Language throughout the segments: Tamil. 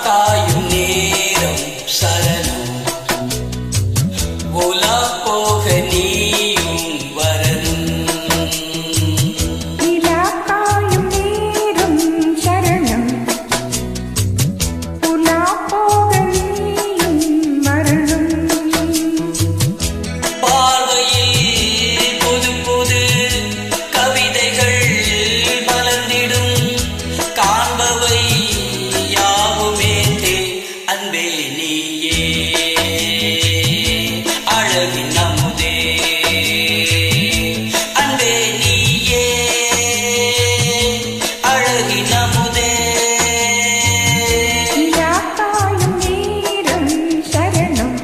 காயும் நேரம் சரணம் உலா போக நீயும் வரணும் நிலா காயும் நேரம் சரணம் உலா போக நீயும் வரணும் பார்வையில் புது புது கவிதைகள் மலர்ந்திடும் காண்பவை யாவுமே அன்பே நீயே அழகின் அமுதே அன்பே நீயே அழகின் அமுதே நிலா காயும் நேரம் சரணம்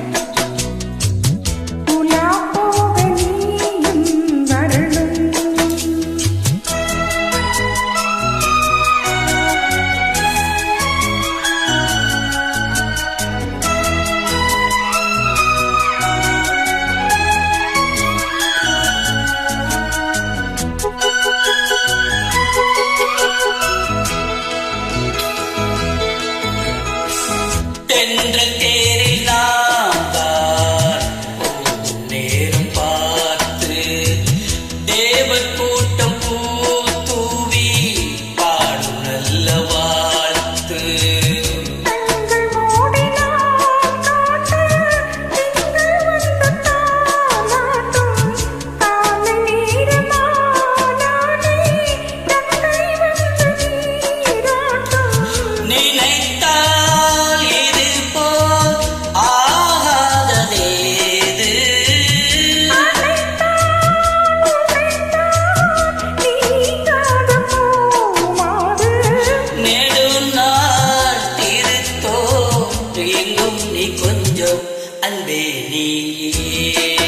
உலா போக நீயும் வரணும் தென்றல் தேரில் நாம் தான் நேரம் பார்த்து தேவர் கூட்டம் பூ தூவி பாடும் நல்ல வாழ்த்து கண்கள் மூடினான் காட்டு திங்கள் வந்து தாலாட்டும் காலை நேரமானானே தந்தை வந்து நீராட்டும் நினைத்தால் இது போல் ஆகாததேது நீங்காத பூமாது நெடுநாள் திருத்தோ எங்கும் நீ கொஞ்சம் அன்பே நீயே